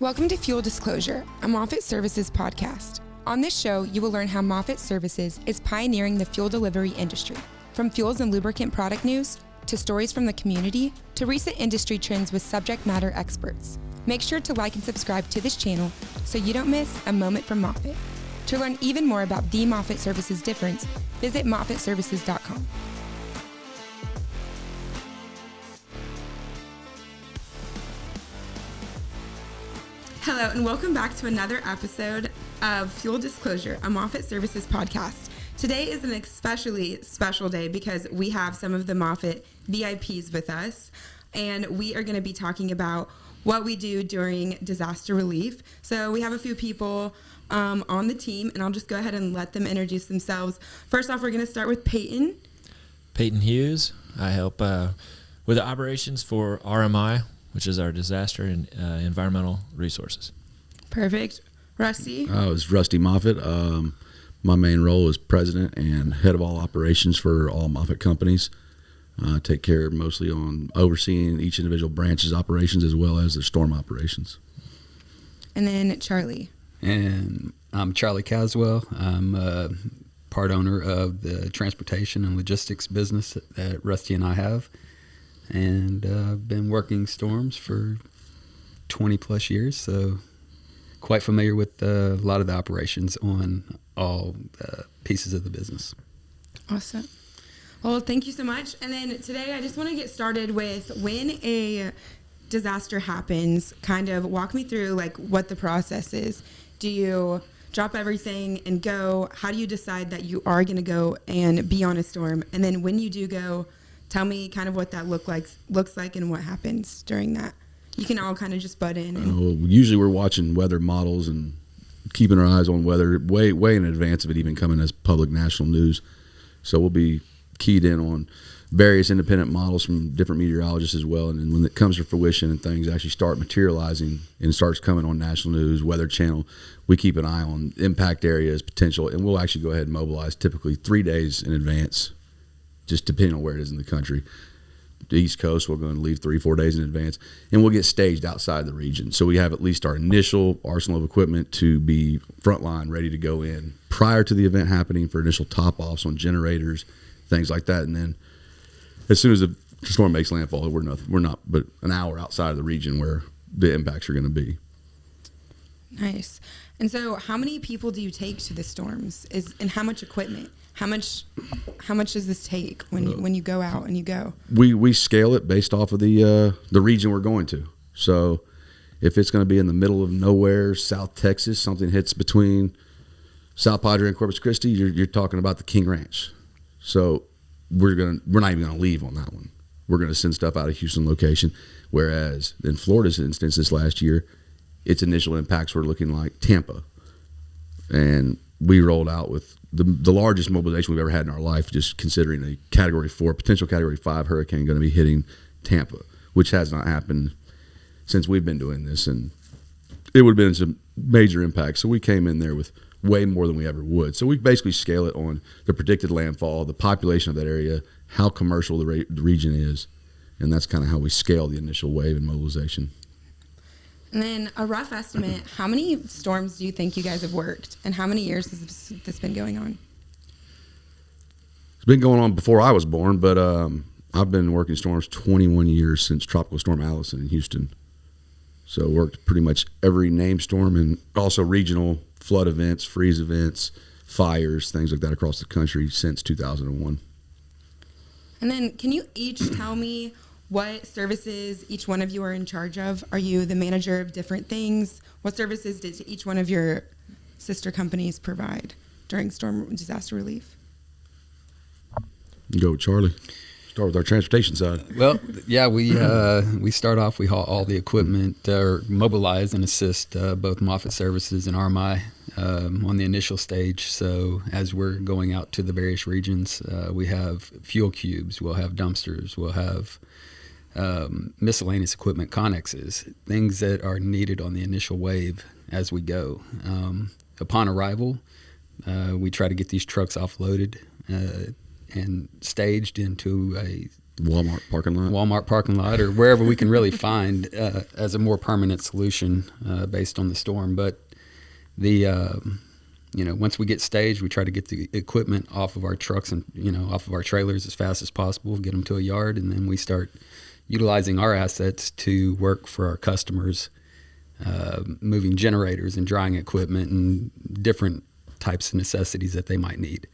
Welcome to Fuel Disclosure, a Moffitt Services podcast. On this show, you will learn how Moffitt Services is pioneering the fuel delivery industry. From fuels and lubricant product news, to stories from the community, to recent industry trends with subject matter experts. Make sure to like and subscribe to this channel so you don't miss a moment from Moffitt. To learn even more about the Moffitt Services difference, visit moffittservices.com. Hello, and welcome back to another episode of Fuel Disclosure, a Moffitt Services podcast. Today is an especially special day because we have some of the Moffitt VIPs with us, and we are going to be talking about what we do during disaster relief. So we have a few people on the team, and I'll just go ahead and let them introduce themselves. First off, we're going to start with Peyton. Peyton Hughes. I help with the operations for RMI, which is our disaster and environmental resources. Perfect. Rusty? It's Rusty Moffitt. My main role is president and head of all operations for all Moffitt companies. Take care mostly on overseeing each individual branch's operations as well as their storm operations. And then Charlie. And I'm Charlie Caswell. I'm part owner of the transportation and logistics business that Rusty and I have. And I've been working storms for 20 plus years, so quite familiar with a lot of the operations on all pieces of the business. Awesome. Well, thank you so much. And then today I just want to get started with when a disaster happens, kind of walk me through like what the process is. Do you drop everything and go? How do you decide that you are going to go and be on a storm? And then when you do go, tell me kind of what that looks like and what happens during that. You can all kind of just butt in. Usually we're watching weather models and keeping our eyes on weather way in advance of it even coming as public national news. So we'll be keyed in on various independent models from different meteorologists as well. And then when it comes to fruition and things actually start materializing and starts coming on national news, Weather Channel, we keep an eye on impact areas, potential, and we'll actually go ahead and mobilize typically 3 days in advance, just depending on where it is in the country. The East Coast, we're going to leave 3-4 days in advance, and we'll get staged outside the region. So we have at least our initial arsenal of equipment to be frontline, ready to go in prior to the event happening for initial top-offs on generators, things like that. And then as soon as the storm makes landfall, we're not but an hour outside of the region where the impacts are going to be. Nice. And so how many people do you take to the storms? And how much equipment? How much does this take when you go out and you go? We scale it based off of the region we're going to. So if it's going to be in the middle of nowhere, South Texas, something hits between South Padre and Corpus Christi, you're talking about the King Ranch. So we're not even going to leave on that one. We're going to send stuff out of Houston location. Whereas in Florida's instance this last year, its initial impacts were looking like Tampa, and we rolled out with the largest mobilization we've ever had in our life, just considering a Category 4, potential Category 5 hurricane going to be hitting Tampa, which has not happened since we've been doing this, and it would have been some major impacts. So we came in there with way more than we ever would. So we basically scale it on the predicted landfall, the population of that area, how commercial the region is, and that's kind of how we scale the initial wave and mobilization. And then a rough estimate, how many storms do you think you guys have worked? And how many years has this been going on? It's been going on before I was born, but I've been working storms 21 years since Tropical Storm Allison in Houston. So worked pretty much every named storm and also regional flood events, freeze events, fires, things like that across the country since 2001. And then can you each tell me what services each one of you are in charge of? Are you the manager of different things? What services did each one of your sister companies provide during storm disaster relief? Go with Charlie. Start with our transportation side. Well, yeah, we start off, we haul all the equipment, or mobilize and assist both Moffitt Services and RMI on the initial stage. So as we're going out to the various regions, we have fuel cubes, we'll have dumpsters, we'll have miscellaneous equipment, connexes, things that are needed on the initial wave as we go. Upon arrival, we try to get these trucks offloaded and staged into a Walmart parking lot, or wherever we can really find as a more permanent solution based on the storm. But once we get staged, we try to get the equipment off of our trucks and off of our trailers as fast as possible, get them to a yard, and then we start utilizing our assets to work for our customers, moving generators and drying equipment and different types of necessities that they might need.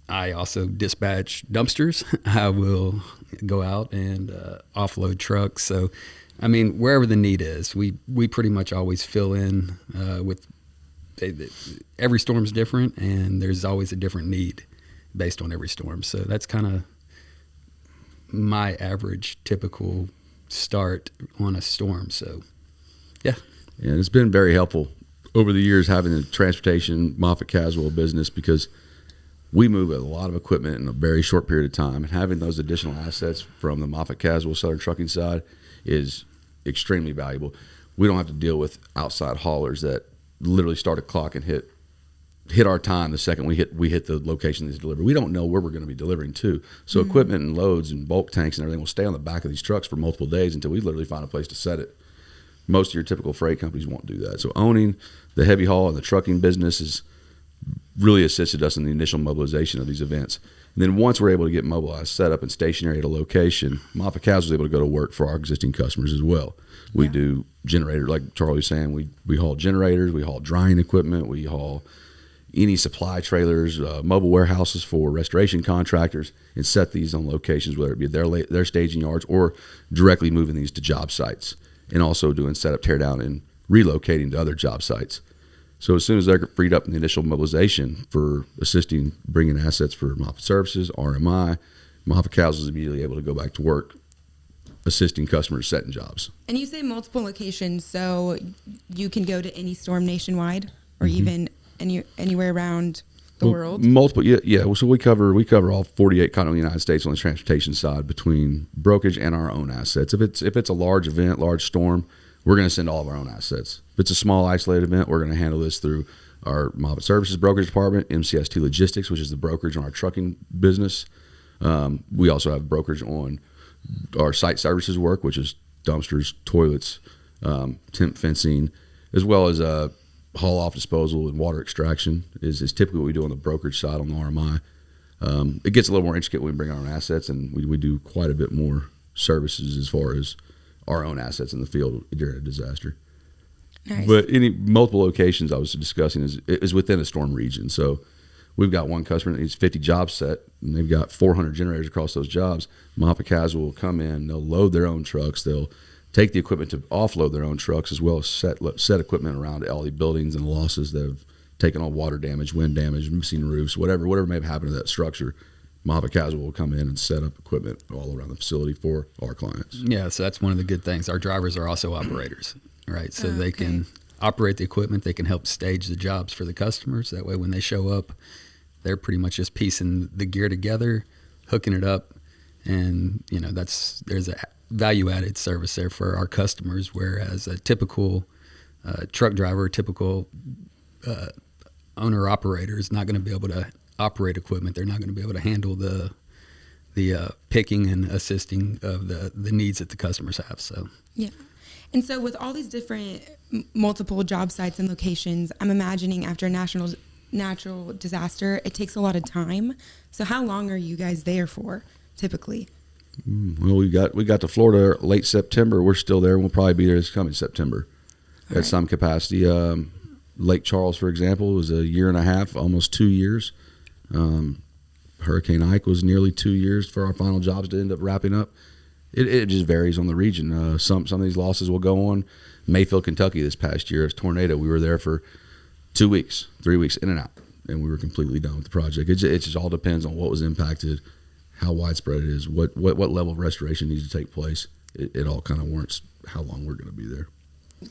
I also dispatch dumpsters. I will go out and offload trucks. So, I mean, wherever the need is, we pretty much always fill in with every storm's different, and there's always a different need based on every storm. So that's kind of my average typical start on a storm. So, yeah. And it's been very helpful over the years having the transportation Moffitt Caswell business, because we move a lot of equipment in a very short period of time, and having those additional assets from the Moffitt Caswell Southern Trucking side is extremely valuable. We don't have to deal with outside haulers that literally start a clock and hit our time the second we hit the location that's delivered. We don't know where we're going to be delivering to. So equipment and loads and bulk tanks and everything will stay on the back of these trucks for multiple days until we literally find a place to set it. Most of your typical freight companies won't do that. So owning the heavy haul and the trucking business has really assisted us in the initial mobilization of these events. And then once we're able to get mobilized, set up and stationary at a location, Moffitt Caswell is able to go to work for our existing customers as well. We do generators, like Charlie was saying, we haul generators, we haul drying equipment, we haul any supply trailers, mobile warehouses for restoration contractors, and set these on locations, whether it be their staging yards or directly moving these to job sites, and also doing setup, tear down, and relocating to other job sites. So as soon as they're freed up in the initial mobilization for assisting, bringing assets for Moffitt Services, RMI, Moffitt Caswell is immediately able to go back to work, assisting customers setting jobs. And you say multiple locations, so you can go to any storm nationwide, or even anywhere around the world? Multiple, yeah. So we cover all 48 continental United States on the transportation side between brokerage and our own assets. If it's a large event, large storm, we're going to send all of our own assets. If it's a small isolated event, we're going to handle this through our Moffitt Services brokerage department, MCST Logistics, which is the brokerage on our trucking business. We also have brokerage on our site services work, which is dumpsters, toilets, temp fencing, as well as haul off disposal and water extraction is typically what we do on the brokerage side on the RMI. It gets a little more intricate when we bring our own assets, and we do quite a bit more services as far as our own assets in the field during a disaster. Nice. But any multiple locations I was discussing is within a storm region. So we've got one customer that needs 50 jobs set, and they've got 400 generators across those jobs. Moffitt Caswell will come in, they'll load their own trucks, they'll take the equipment to offload their own trucks, as well as set equipment around all the buildings and losses that have taken on water damage, wind damage, missing roofs, whatever may have happened to that structure. Moffitt Caswell will come in and set up equipment all around the facility for our clients. Yeah, so that's one of the good things. Our drivers are also operators, right? So they can operate the equipment, they can help stage the jobs for the customers. That way when they show up, they're pretty much just piecing the gear together, hooking it up, and there's a value-added service there for our customers, whereas a typical truck driver, typical owner-operator is not going to be able to operate equipment. They're not going to be able to handle the picking and assisting of the needs that the customers have. So yeah. And so with all these different multiple job sites and locations, I'm imagining after a natural disaster, it takes a lot of time. So how long are you guys there for typically? Well, we got to Florida late September. We're still there. We'll probably be there this coming September at some capacity. Lake Charles, for example, was a year and a half, almost 2 years. Hurricane Ike was nearly 2 years for our final jobs to end up wrapping up. It just varies on the region. Some of these losses will go on. Mayfield, Kentucky this past year, a tornado. We were there for 2 weeks, 3 weeks in and out, and we were completely done with the project. It just all depends on what was impacted, how widespread it is, what level of restoration needs to take place. It all kind of warrants how long we're going to be there.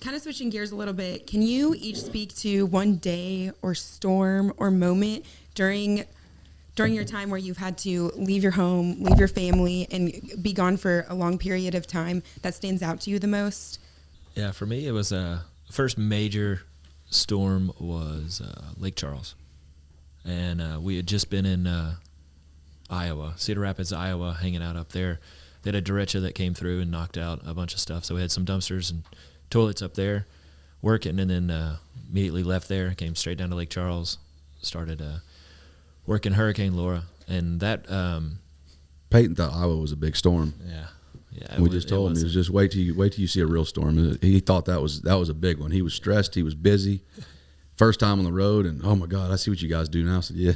Kind of switching gears a little bit, can you each speak to one day or storm or moment during your time where you've had to leave your home, leave your family, and be gone for a long period of time that stands out to you the most? Yeah, for me, it was first major storm was Lake Charles. And we had just been in Iowa, Cedar Rapids, Iowa, hanging out up there. They had a derecha that came through and knocked out a bunch of stuff. So we had some dumpsters and toilets up there working, and then immediately left there, came straight down to Lake Charles, started working Hurricane Laura. And that Peyton thought Iowa was a big storm. Yeah. We just told him, he was just wait till you see a real storm. He thought that was a big one. He was stressed. He was busy. First time on the road, and oh my God, I see what you guys do now. I said, yeah.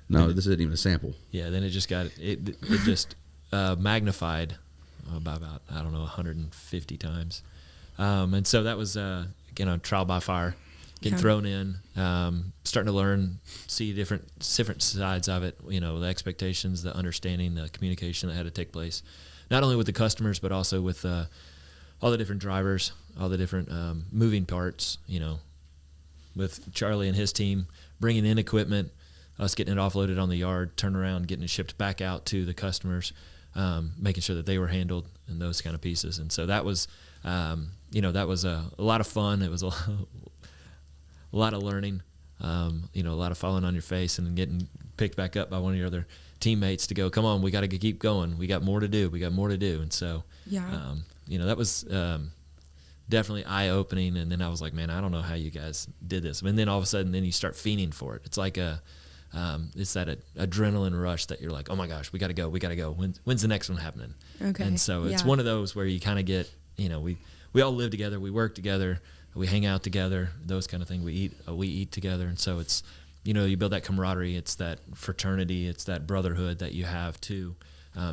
No, this isn't even a sample. Yeah, then it just got it just magnified by about 150 times, and so that was trial by fire, getting thrown in, starting to learn, see different sides of it. The expectations, the understanding, the communication that had to take place, not only with the customers but also with all the different drivers, all the different moving parts. With Charlie and his team bringing in equipment, us getting it offloaded on the yard, turn around, getting it shipped back out to the customers, making sure that they were handled and those kind of pieces. And so that was, that was a lot of fun. It was a lot of learning, a lot of falling on your face and getting picked back up by one of your other teammates to go, come on, we got to keep going. We got more to do. And so, that was definitely eye-opening. And then I was like, man, I don't know how you guys did this. And then all of a sudden, then you start fiending for it. It's like it's that adrenaline rush that you're like, oh my gosh, we got to go. When's the next one happening? Okay. And so it's one of those where you kind of get, we all live together, we work together, we hang out together, those kind of things. We eat together. And so it's, you build that camaraderie. It's that fraternity. It's that brotherhood that you have too.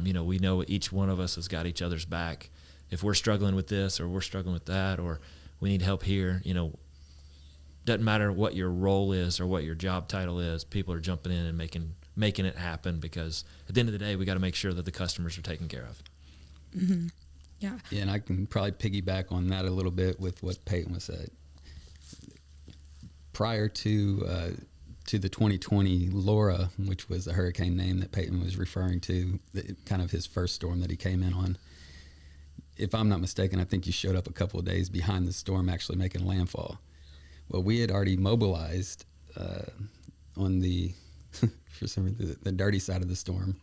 We know each one of us has got each other's back. If we're struggling with this or we're struggling with that or we need help here, doesn't matter what your role is or what your job title is, people are jumping in and making it happen, because at the end of the day, we got to make sure that the customers are taken care of. Mm-hmm. Yeah. And I can probably piggyback on that a little bit with what Peyton was saying. Prior to the 2020 Laura, which was the hurricane name that Peyton was referring to, kind of his first storm that he came in on. If I'm not mistaken, I think you showed up a couple of days behind the storm actually making landfall. Well, we had already mobilized on the for some reason, the dirty side of the storm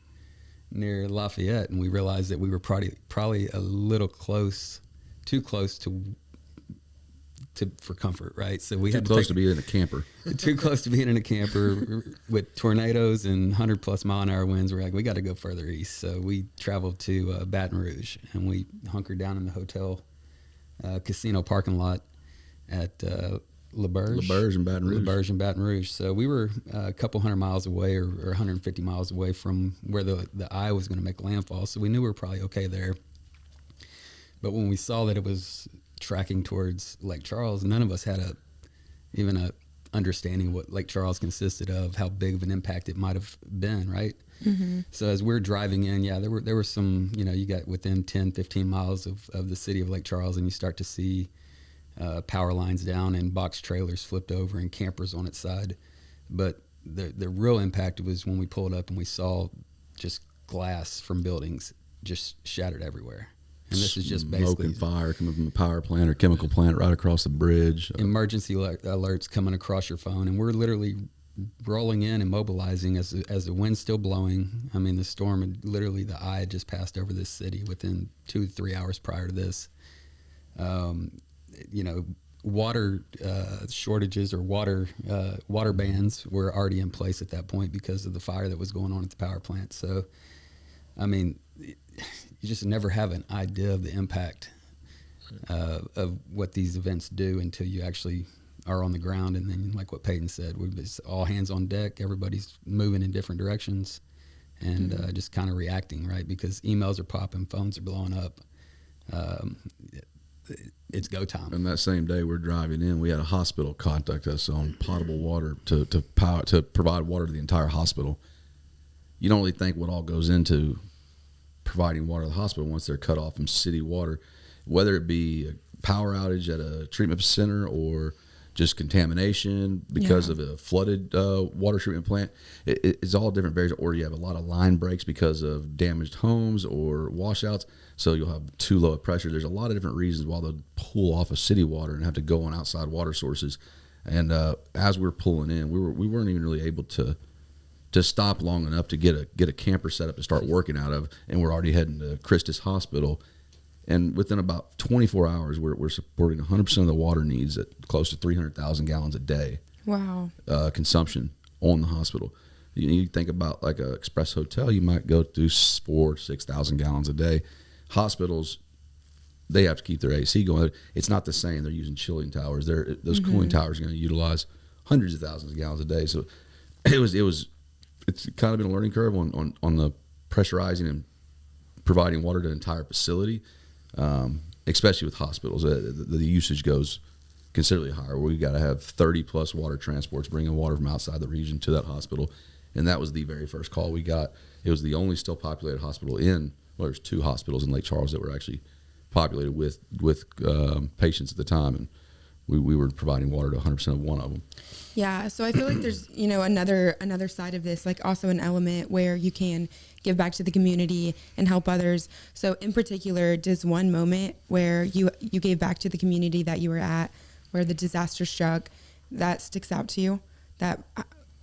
near Lafayette, and we realized that we were probably a little too close for comfort, right? So we had too close to being in a camper. Too close to being in a camper with tornadoes and 100+ mile-an-hour winds. We're like, we got to go further east. So we traveled to Baton Rouge, and we hunkered down in the hotel casino parking lot at LaBerge and Baton Rouge. LaBerge and Baton Rouge. So we were a couple hundred miles away, or 150 miles away from where the eye was going to make landfall. So we knew we were probably okay there. But when we saw that it was tracking towards Lake Charles, none of us had even a understanding of what Lake Charles consisted of, how big of an impact it might have been, right? Mm-hmm. So as we're driving in, there were some, you got within 10, 15 miles of the city of Lake Charles, and you start to see power lines down and box trailers flipped over and campers on its side. But the real impact was when we pulled up and we saw just glass from buildings just shattered everywhere. And this is just basically smoke and fire coming from a power plant or chemical plant right across the bridge. Emergency alerts coming across your phone, and we're literally rolling in and mobilizing as the wind's still blowing. I mean, the storm had literally, the eye had just passed over this city within 2-3 hours prior to this. Water shortages or water bans were already in place at that point because of the fire that was going on at the power plant. So, I mean, you just never have an idea of the impact of what these events do until you actually are on the ground. And then, like what Peyton said, it's all hands on deck. Everybody's moving in different directions and just kind of reacting, right? Because emails are popping, phones are blowing up. It's go time. And that same day we're driving in, we had a hospital contact us on potable water to provide water to the entire hospital. You don't really think what all goes into providing water to the hospital once they're cut off from city water, whether it be a power outage at a treatment center or just contamination because of a flooded water treatment plant. It's all different variables. Or you have a lot of line breaks because of damaged homes or washouts. So you'll have too low a pressure. There's a lot of different reasons why they'll pull off of city water and have to go on outside water sources. And as we're pulling in, we weren't even really able to to stop long enough to get a camper set up to start working out of, and we're already heading to Christus Hospital. And within about 24 hours, we're supporting 100% of the water needs at close to 300,000 gallons a day. Wow. Consumption on the hospital. You think about like an express hotel, you might go through 4,000 to 6,000 gallons a day. Hospitals, they have to keep their AC going. It's not the same. They're using chilling towers. Those cooling towers are going to utilize hundreds of thousands of gallons a day. So it's kind of been a learning curve on the pressurizing and providing water to an entire facility, especially with hospitals. The usage goes considerably higher. We've got to have 30 plus water transports bringing water from outside the region to that hospital. And that was the very first call we got. It was the only still populated hospital there's 2 hospitals in Lake Charles that were actually populated with patients at the time. And we were providing water to 100% of one of them. Yeah, so I feel like there's, another side of this, like also an element where you can give back to the community and help others. So in particular, does one moment where you gave back to the community that you were at, where the disaster struck, that sticks out to you? That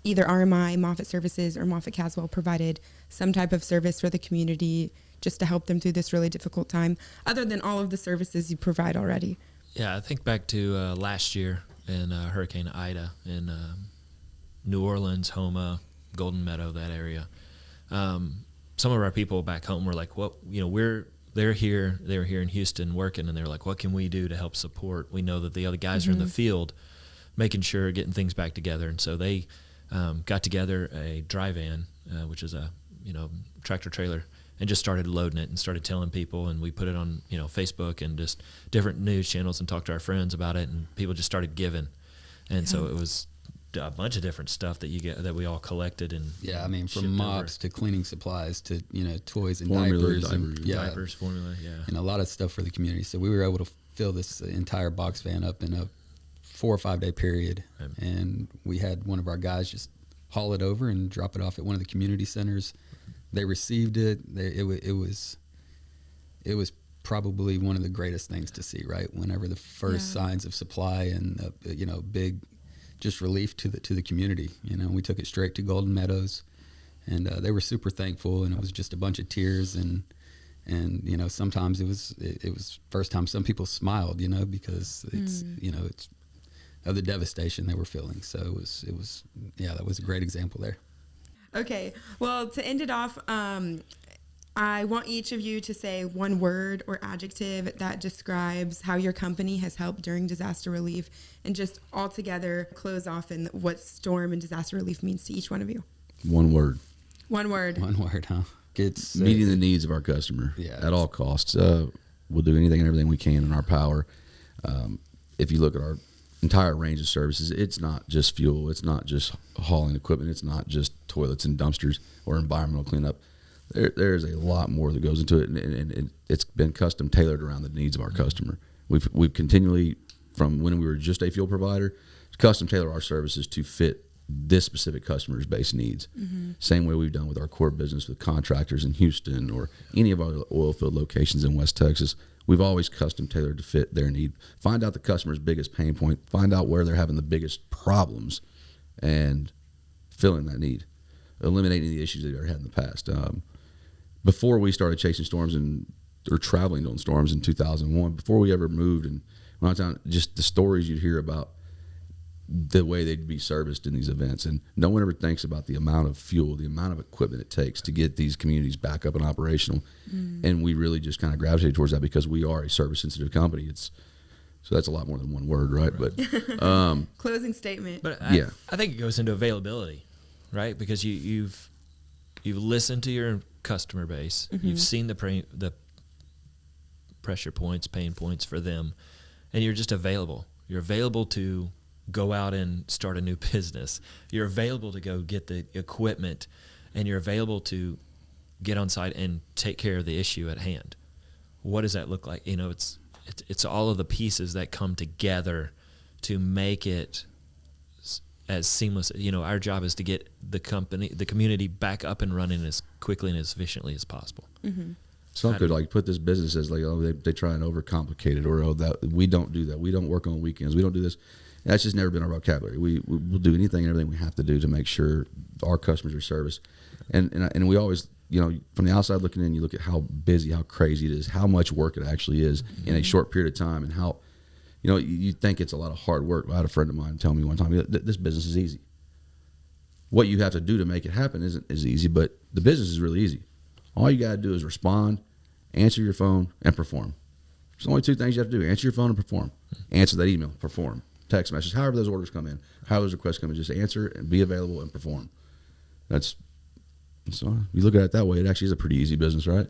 either RMI, Moffitt Services, or Moffitt Caswell provided some type of service for the community just to help them through this really difficult time, other than all of the services you provide already? Yeah, I think back to last year in Hurricane Ida in New Orleans, Homa, Golden Meadow, that area. Some of our people back home were like, "Well, they were here in Houston working, and they were like, what can we do to help support? We know that the other guys are in the field, making sure getting things back together." And so they got together a dry van, which is a tractor trailer, and just started loading it and started telling people, and we put it on Facebook and just different news channels and talked to our friends about it, and people just started giving. And so it was a bunch of different stuff that we all collected. And from mops to cleaning supplies to toys and Formula, diapers, formula, and a lot of stuff for the community. So we were able to fill this entire box van up in a 4 or 5 day period, and we had one of our guys just haul it over and drop it off at one of the community centers. They received it. It was probably one of the greatest things to see, right? Whenever the first signs of supply and big just relief to the community. We took it straight to Golden Meadows, and they were super thankful. And it was just a bunch of tears, and sometimes it was first time some people smiled, because it's it's of the devastation they were feeling. So it was that was a great example there. Okay, well, to end it off, I want each of you to say one word or adjective that describes how your company has helped during disaster relief, and just all together close off in what storm and disaster relief means to each one of you. One word. One word. One word, huh? It's meeting the needs of our customer at all costs. We'll do anything and everything we can in our power. If you look at our entire range of services, it's not just fuel, it's not just hauling equipment, it's not just toilets and dumpsters or environmental cleanup. There's a lot more that goes into it, and it's been custom tailored around the needs of our customer. We've continually, from when we were just a fuel provider, custom tailor our services to fit this specific customer's base needs. Same way we've done with our core business with contractors in Houston or any of our oil field locations in West Texas. We've always custom tailored to fit their need. Find out the customer's biggest pain point, find out where they're having the biggest problems, and fill in that need, eliminating the issues they've ever had in the past. Before we started chasing storms or traveling on storms in 2001, before we ever moved, and when I was down, just the stories you'd hear about the way they'd be serviced in these events, and no one ever thinks about the amount of fuel, the amount of equipment it takes to get these communities back up and operational. And we really just kind of gravitate towards that because we are a service sensitive company. So that's a lot more than one word, right? But closing statement. But I think it goes into availability, right? Because you've listened to your customer base, you've seen the pressure points, pain points for them, and you're just available. You're available to go out and start a new business. You're available to go get the equipment, and you're available to get on site and take care of the issue at hand. What does that look like? It's all of the pieces that come together to make it as seamless. Our job is to get the community back up and running as quickly and as efficiently as possible. Some could like put this business as like, oh, they try and overcomplicate it, or oh, that we don't do that. We don't work on weekends. We don't do this. That's just never been our vocabulary. We'll do anything and everything we have to do to make sure our customers are serviced. And we always, you know, from the outside looking in, you look at how busy, how crazy it is, how much work it actually is in a short period of time, and how, you know, you think it's a lot of hard work. I had a friend of mine tell me one time, this business is easy. What you have to do to make it happen isn't as easy, but the business is really easy. All you got to do is respond, answer your phone, and perform. There's only two things you have to do: answer your phone and perform. Answer that email, perform. Text message, however those orders come in, however those requests come in, just answer and be available and perform. So you look at it that way, it actually is a pretty easy business, right?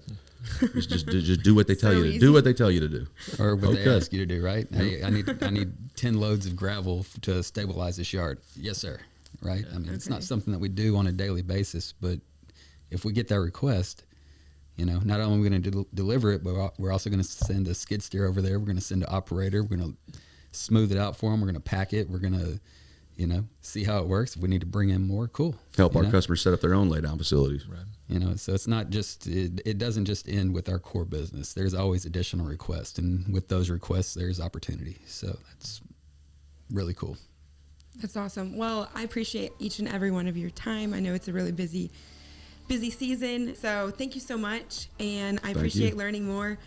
just do what they tell you to do. Do what they tell you to do, or what they ask you to do, right? Hey, I need 10 loads of gravel to stabilize this yard. Yes, sir. Right? I mean, it's not something that we do on a daily basis, but if we get that request, you know, not only are we going to deliver it, but we're also going to send a skid steer over there. We're going to send an operator. We're going to smooth it out for them. We're going to pack it. We're going to, you know, see how it works. If we need to bring in more, cool. Help our customers set up their own laydown facilities. Right. You know, so it's not just, it doesn't just end with our core business. There's always additional requests. And with those requests, there's opportunity. So that's really cool. That's awesome. Well, I appreciate each and every one of your time. I know it's a really busy season. So thank you so much. And I appreciate learning more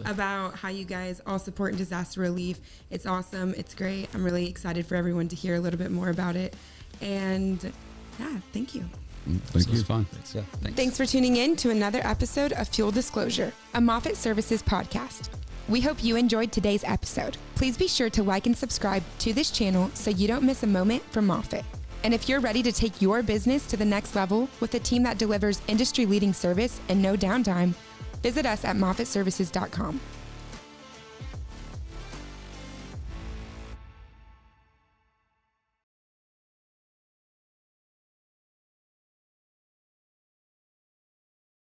about how you guys all support in disaster relief. It's awesome. It's great. I'm really excited for everyone to hear a little bit more about it. And yeah, thank you. Thank you. It was fun. Thanks. Yeah, Thanks for tuning in to another episode of Fuel Disclosure, a Moffitt Services podcast. We hope you enjoyed today's episode. Please be sure to like and subscribe to this channel so you don't miss a moment from Moffitt. And if you're ready to take your business to the next level with a team that delivers industry-leading service and no downtime, visit us at MoffittServices.com.